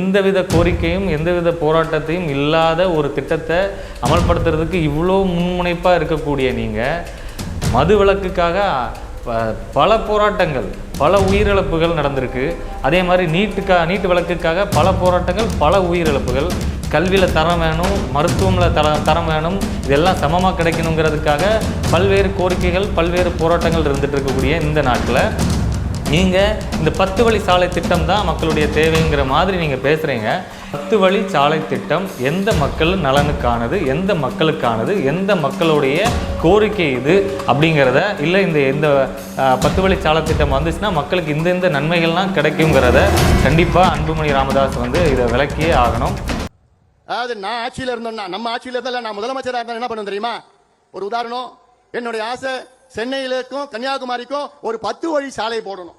எந்தவித கோரிக்கையும் எந்தவித போராட்டத்தையும் இல்லாத ஒரு திட்டத்தை அமல்படுத்துறதுக்கு இவ்வளோ முன்முனைப்பாக இருக்கக்கூடிய நீங்கள் மது விலக்குக்காக பல போராட்டங்கள், பல உயிரிழப்புகள் நடந்திருக்கு. அதே மாதிரி நீட்டு விலக்குக்காக பல போராட்டங்கள், பல உயிரிழப்புகள். கல்வியில் தரம் வேணும், மருத்துவமில் தரம் வேணும், இதெல்லாம் சமமாக கிடைக்கணுங்கிறதுக்காக பல்வேறு கோரிக்கைகள், பல்வேறு போராட்டங்கள் இருந்துகிட்டு இருக்கக்கூடிய இந்த நாட்டில் நீங்கள் இந்த 10 வழி சாலை திட்டம் தான் மக்களுடைய தேவைங்கிற மாதிரி நீங்கள் பேசுகிறீங்க. 10 வழி சாலை திட்டம் எந்த மக்கள் நலனுக்கானது, எந்த மக்களுக்கானது, எந்த மக்களுடைய கோரிக்கை இது அப்படிங்கிறத, இல்லை இந்த 10 வழி சாலை திட்டம் வந்துச்சுன்னா மக்களுக்கு இந்த நன்மைகள்லாம் கிடைக்குங்கிறத கண்டிப்பாக அன்புமணி ராமதாஸ் இதை விளக்கியே ஆகணும். அதாவது நான் ஆட்சியில் இருந்தோம்னா, நம்ம ஆட்சியில் இருந்தால் நான் முதலமைச்சராக இருந்தால் என்ன பண்ண தெரியுமா? ஒரு உதாரணம், என்னுடைய ஆசை சென்னையிலுக்கும் கன்னியாகுமரிக்கும் ஒரு 10 வழி சாலை போடணும்.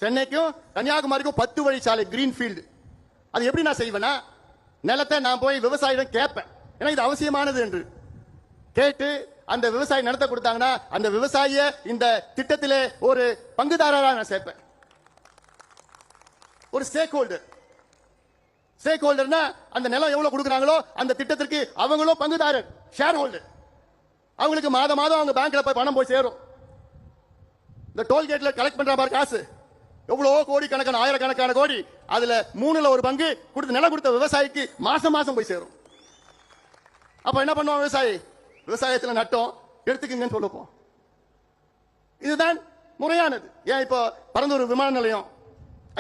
சென்னைக்கும் கன்னியாகுமரிக்கும் 10 வழி சாலை, கிரீன்ஃபீல்டு. அது எப்படி நான் செய்வேன்னா, நிலத்தை நான் போய் விவசாயிடம் கேட்பேன், ஏன்னா இது அவசியமானது என்று கேட்டு அந்த விவசாயி நிலத்தை கொடுத்தாங்கன்னா அந்த விவசாயிய இந்த திட்டத்திலே ஒரு பங்குதாரராக நான் சேர்ப்பேன். ஒரு ஸ்டேக் ஹோல்டர்னா அந்த நிலம் எவ்வளவு கொடுக்குறாங்களோ அந்த திட்டத்திற்கு அவங்களும் பங்குதாரர், ஷேர் ஹோல்டர். அவங்களுக்கு மாதம் அவங்க பேங்க்ல போய் பணம் போய் சேரும். இந்த டோல்கேட்ல கலெக்ட் பண்ற மாதிரி காசு எவ்வளவோ கோடி கணக்கான, ஆயிரக்கணக்கான கோடி, அதுல 3ல் 1 பங்கு கொடுத்து நிலம் கொடுத்த விவசாயிக்கு மாசம் போய் சேரும். அப்ப என்ன பண்ணுவான் விவசாயி? விவசாயத்தில் நட்டோம் எடுத்துக்கங்கன்னு சொல்லுவோம். இதுதான் முறையானது. ஏன் இப்போ பரந்தூர் விமான நிலையம்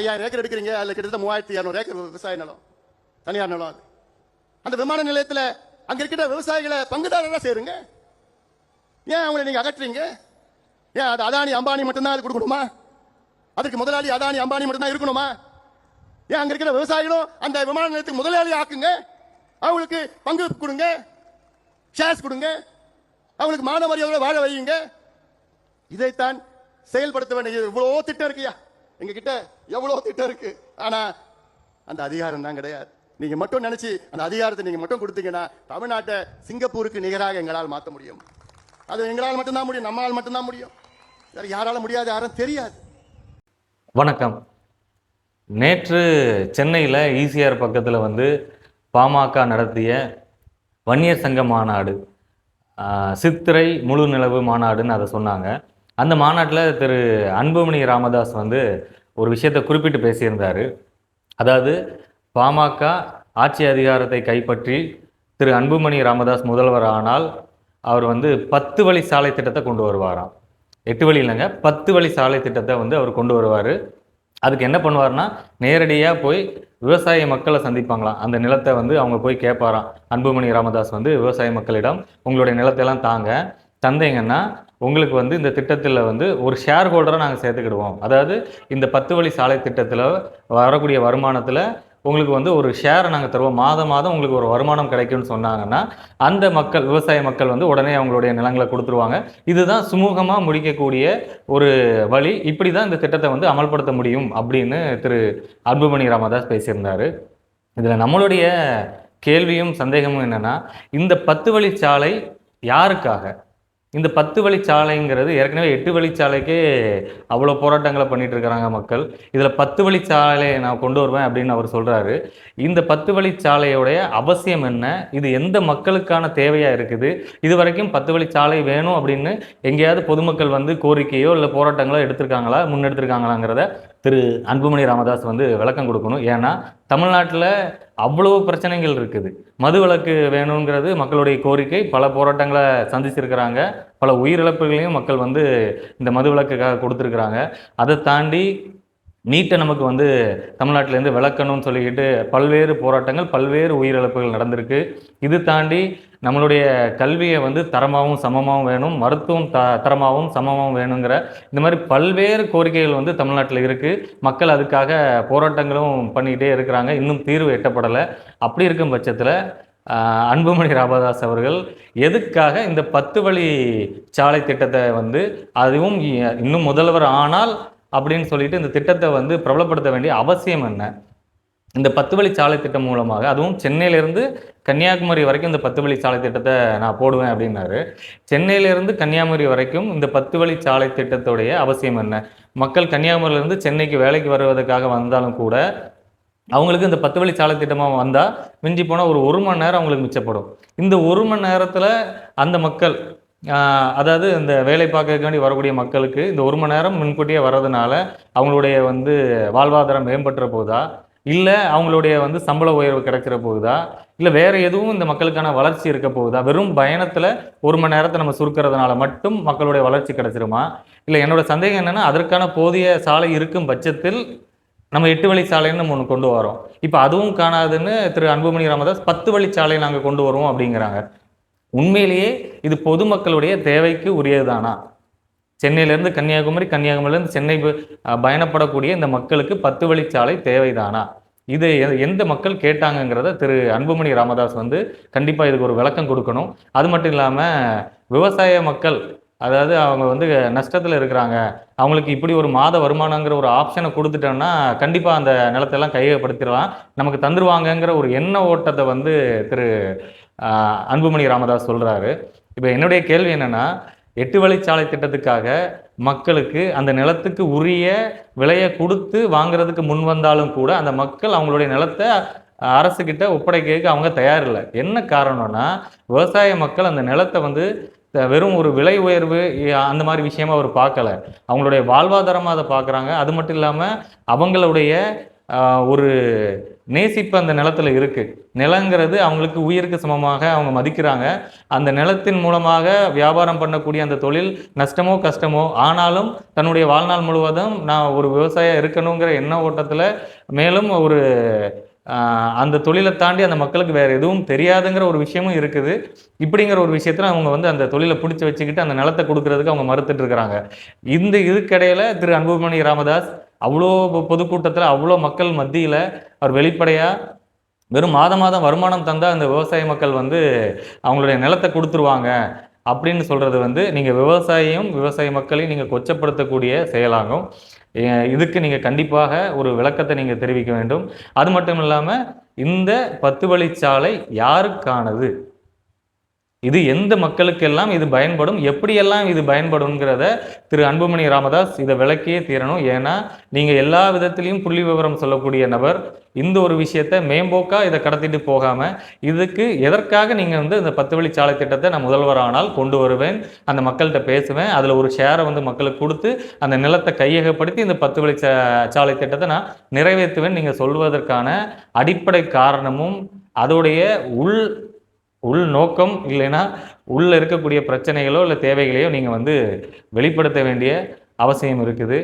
5000 ஏக்கர் எடுக்கிறீங்க, அதுல கிட்டத்தட்ட 3200 ஏக்கர் விவசாய நிலம், தனியார் நிலம். அது அந்த விமான நிலையத்தில் அங்க இருக்கிற விவசாயிகளை பங்குதாரராக சேருங்க. ஏன் அவங்களை நீங்க அகற்றுறீங்க? ஏன் அது அதானி அம்பானி மட்டும்தான் அது கொடுக்கணுமா? அதுக்கு முதலாளி அதானி அம்பானி மட்டும்தான் இருக்கணுமா? ஏன் அங்க இருக்கிற விவசாயிகளும் அந்த விமான நிலையத்துக்கு முதலாளி ஆக்குங்க, அவங்களுக்கு பங்கு கொடுங்க, ஷேர்ஸ் கொடுங்க, அவங்களுக்கு மான மரியாதை வாழ வையுங்க. இதைத்தான் செயல்படுத்த வேண்டிய இவ்வளோ திட்டம் இருக்குயா, எங்க கிட்ட எவ்வளவு திட்டம் இருக்கு. ஆனா அந்த அதிகாரம் தான் கிடையாது. நீங்க மட்டும் நினைச்சு அந்த அதிகாரத்தை நீங்க மட்டும் கொடுத்தீங்கன்னா தமிழ்நாட்டை சிங்கப்பூருக்கு நிகராக எங்களால் மாற்ற முடியும். அது எங்களால் மட்டும்தான் முடியும், நம்மளால் மட்டும்தான் முடியும், வேற யாரால முடியாது, யாரும் தெரியாது. வணக்கம். நேற்று சென்னையில் ஈசிஆர் பக்கத்தில் பாமக நடத்திய வன்னியர் சங்க மாநாடு, சித்திரை முழு நிலவு மாநாடுன்னு அதை சொன்னாங்க. அந்த மாநாட்டில் திரு அன்புமணி ராமதாஸ் ஒரு விஷயத்தை குறிப்பிட்டு பேசியிருந்தார். அதாவது பாமக ஆட்சி அதிகாரத்தை கைப்பற்றி திரு அன்புமணி ராமதாஸ் முதல்வர் ஆனால் அவர் 10 வழி சாலை திட்டத்தை கொண்டு வருவாராம். 8 வழி இல்லைங்க, 10 வழி சாலை திட்டத்தை அவர் கொண்டு வருவார். அதுக்கு என்ன பண்ணுவார்னா, நேரடியாக போய் விவசாய மக்களை சந்திப்பாங்களாம். அந்த நிலத்தை அவங்க போய் கேட்பாராம். அன்புமணி ராமதாஸ் விவசாய மக்களிடம் உங்களுடைய நிலத்தையெல்லாம் தந்தீங்கன்னா உங்களுக்கு இந்த திட்டத்தில் ஒரு ஷேர் ஹோல்டரை நாங்கள் சேர்த்துக்கிடுவோம். அதாவது இந்த 10 வழி சாலை திட்டத்தில் வரக்கூடிய வருமானத்தில் உங்களுக்கு ஒரு ஷேரை நாங்கள் தருவோம், மாதம் உங்களுக்கு ஒரு வருமானம் கிடைக்கும்னு சொன்னாங்கன்னா அந்த மக்கள், விவசாய மக்கள் உடனே அவங்களுடைய நிலங்களை கொடுத்துருவாங்க. இதுதான் சுமூகமாக முடிக்கக்கூடிய ஒரு வழி. இப்படி தான் இந்த திட்டத்தை அமல்படுத்த முடியும் அப்படின்னு திரு அன்புமணி ராமதாஸ் பேசியிருந்தார். இதில் நம்மளுடைய கேள்வியும் சந்தேகமும் என்னென்னா, இந்த 10 வழி சாலை யாருக்காக? இந்த 10 வழி சாலைங்கிறது ஏற்கனவே 8 வழி சாலைக்கே அவ்வளோ போராட்டங்களை பண்ணிட்டு இருக்கிறாங்க மக்கள். இதில் 10 வழி சாலையை நான் கொண்டு வருவேன் அப்படின்னு அவர் சொல்கிறாரு. இந்த 10 வழி சாலையோடைய அவசியம் என்ன? இது எந்த மக்களுக்கான தேவையாக இருக்குது? இது வரைக்கும் 10 வழி சாலை வேணும் அப்படின்னு எங்கேயாவது பொதுமக்கள் கோரிக்கையோ இல்லை போராட்டங்களோ முன்னெடுத்திருக்காங்களாங்கிறத திரு அன்புமணி ராமதாஸ் விளக்கம் கொடுக்கணும். ஏன்னா தமிழ்நாட்டில் அவ்வளோ பிரச்சனைகள் இருக்குது. மது விலக்கு வேணுங்கிறது மக்களுடைய கோரிக்கை. பல போராட்டங்களை சந்திச்சிருக்கிறாங்க, பல உயிரிழப்புகளையும் மக்கள் இந்த மது விலக்குக்காக கொடுத்துருக்குறாங்க. அதை தாண்டி நீட்டை நமக்கு தமிழ்நாட்டிலேருந்து விளக்கணும்னு சொல்லிக்கிட்டு பல்வேறு போராட்டங்கள், பல்வேறு உயிரிழப்புகள் நடந்திருக்கு. இது தாண்டி நம்மளுடைய கல்வியை தரமாகவும் சமமாகவும் வேணும், மருத்துவம் தரமாகவும் சமமாகவும் வேணுங்கிற இந்த மாதிரி பல்வேறு கோரிக்கைகள் தமிழ்நாட்டில் இருக்குது. மக்கள் அதுக்காக போராட்டங்களும் பண்ணிக்கிட்டே இருக்கிறாங்க. இன்னும் தீர்வு எட்டப்படலை. அப்படி இருக்கும் பட்சத்தில் அன்புமணி ராமதாஸ் அவர்கள் எதுக்காக இந்த 10 வழி சாலை திட்டத்தை அதுவும் இன்னும் முதல்வர் ஆனால் அப்படின்னு சொல்லிட்டு இந்த திட்டத்தை பிரபலப்படுத்த வேண்டிய அவசியம் என்ன? இந்த 10 வழி சாலை திட்டம் மூலமாக, அதுவும் சென்னையிலேருந்து கன்னியாகுமரி வரைக்கும் இந்த 10 வழி சாலை திட்டத்தை நான் போடுவேன் அப்படின்னாரு. சென்னையிலேருந்து கன்னியாகுமரி வரைக்கும் இந்த 10 வழி சாலை திட்டத்துடைய அவசியம் என்ன? மக்கள் கன்னியாகுமரியிலேருந்து சென்னைக்கு வேலைக்கு வருவதற்காக வந்தாலும் கூட அவங்களுக்கு இந்த 10 வழிச்சாலை திட்டமாக வந்தால் மிஞ்சி போனால் ஒரு மணி நேரம் அவங்களுக்கு மிச்சப்படும். இந்த 1 மணி நேரத்தில் அந்த மக்கள் அதாவது இந்த வேலை பார்க்கறதுக்காண்டி வரக்கூடிய மக்களுக்கு இந்த 1 மணி நேரம் முன்கூட்டியே வர்றதுனால அவங்களுடைய வாழ்வாதாரம் மேம்பட்டுற போகுதா, இல்லை அவங்களுடைய சம்பள உயர்வு கிடைக்கிற போகுதா, இல்லை வேற எதுவும் இந்த மக்களுக்கான வளர்ச்சி இருக்க போகுதா? வெறும் பயணத்தில் 1 மணி நேரத்தை நம்ம சுருக்கிறதுனால மட்டும் மக்களுடைய வளர்ச்சி கிடைச்சிருமா? இல்லை என்னோட சந்தேகம் என்னன்னா, அதற்கான போதிய சாலை இருக்கும் பட்சத்தில் நம்ம 8 வழிச்சாலைன்னு நம்ம ஒன்று கொண்டு வரோம். இப்போ அதுவும் காணாதுன்னு திரு அன்புமணி ராமதாஸ் 10 வழிச்சாலை நாங்கள் கொண்டு வருவோம் அப்படிங்கிறாங்க. உண்மையிலேயே இது பொதுமக்களுடைய தேவைக்கு உரியதுதானா? சென்னையிலேருந்து கன்னியாகுமரி, கன்னியாகுமரியிலேருந்து சென்னை பயணப்படக்கூடிய இந்த மக்களுக்கு 10 வழிச்சாலை தேவைதானா? இது எந்த மக்கள் கேட்டாங்கங்கிறத திரு அன்புமணி ராமதாஸ் கண்டிப்பாக இதுக்கு ஒரு விளக்கம் கொடுக்கணும். அது மட்டும் இல்லாமல் விவசாய மக்கள், அதாவது அவங்க நஷ்டத்தில் இருக்கிறாங்க, அவங்களுக்கு இப்படி ஒரு மாத வருமானங்கிற ஒரு ஆப்ஷனை கொடுத்துட்டோம்னா கண்டிப்பாக அந்த நிலத்தெல்லாம் கையகப்படுத்திடலாம், நமக்கு தந்துருவாங்கங்கிற ஒரு எண்ண ஓட்டத்தை திரு அன்புமணி ராமதாஸ் சொல்கிறாரு. இப்போ என்னுடைய கேள்வி என்னென்னா, 8 வழிச்சாலை திட்டத்துக்காக மக்களுக்கு அந்த நிலத்துக்கு உரிய விலையை கொடுத்து வாங்குறதுக்கு முன் வந்தாலும் கூட அந்த மக்கள் அவங்களுடைய நிலத்தை அரசுக்கிட்ட ஒப்படைக்கிறதுக்கு அவங்க தயாரில்லை. என்ன காரணம்னா, விவசாய மக்கள் அந்த நிலத்தை வெறும் ஒரு விலை உயர்வு அந்த மாதிரி விஷயமா அவர் பார்க்கல, அவங்களுடைய வாழ்வாதாரமாக அதை பார்க்குறாங்க. அது மட்டும் இல்லாமல் அவங்களுடைய ஒரு நேசிப்பு அந்த நிலத்தில் இருக்குது. நிலங்கிறது அவங்களுக்கு உயிருக்கு சமமாக அவங்க மதிக்கிறாங்க. அந்த நிலத்தின் மூலமாக வியாபாரம் பண்ணக்கூடிய அந்த தொழில் நஷ்டமோ கஷ்டமோ ஆனாலும் தன்னுடைய வாழ்நாள் முழுவதும் நான் ஒரு விவசாயம் இருக்கணுங்கிற எண்ண ஓட்டத்தில், மேலும் அந்த தொழிலை தாண்டி அந்த மக்களுக்கு வேறு எதுவும் தெரியாதுங்கிற ஒரு விஷயமும் இருக்குது. இப்படிங்கிற ஒரு விஷயத்தில் அவங்க அந்த தொழிலை பிடிச்சி வச்சுக்கிட்டு அந்த நிலத்தை கொடுக்கறதுக்கு அவங்க மறுத்துட்டு இருக்கிறாங்க. இதுக்கிடையில் திரு அன்புமணி ராமதாஸ் அவ்வளோ பொதுக்கூட்டத்தில் அவ்வளோ மக்கள் மத்தியில் அவர் வெளிப்படையாக வெறும் மாதம் வருமானம் தந்தால் அந்த விவசாய மக்கள் அவங்களுடைய நிலத்தை கொடுத்துருவாங்க அப்படின்னு சொல்கிறது நீங்கள் விவசாயியும் விவசாய மக்களையும் நீங்கள் கொச்சப்படுத்தக்கூடிய செயலாகும். இதுக்கு நீங்கள் கண்டிப்பாக ஒரு விளக்கத்தை நீங்கள் தெரிவிக்க வேண்டும். அது மட்டும் இல்லாமல் இந்த 10 வழிச்சாலை யாருக்கானது, இது எந்த மக்களுக்கெல்லாம் இது பயன்படும், எப்படியெல்லாம் இது பயன்படுங்கிறத திரு அன்புமணி ராமதாஸ் இதை விளக்கியே தீரணும். ஏன்னா நீங்கள் எல்லா விதத்திலையும் புள்ளி விவரம் சொல்லக்கூடிய நபர். இந்த ஒரு விஷயத்தை மேம்போக்காக இதை கடத்திட்டு போகாமல் இதுக்கு எதற்காக நீங்கள் இந்த 10 வழிச்சாலை திட்டத்தை நான் முதல்வரானால் கொண்டு வருவேன், அந்த மக்கள்கிட்ட பேசுவேன், அதில் ஒரு ஷேரை மக்களுக்கு கொடுத்து அந்த நிலத்தை கையகப்படுத்தி இந்த 10 வழிச்சாலை திட்டத்தை நான் நிறைவேற்றுவேன் நீங்கள் சொல்வதற்கான அடிப்படை காரணமும் அதோடைய உள் நோக்கம், இல்லைன்னா உள்ள இருக்கக்கூடிய பிரச்சனைகளோ இல்லை தேவைகளையோ நீங்கள் வெளிப்படுத்த வேண்டிய அவசியம் இருக்குது.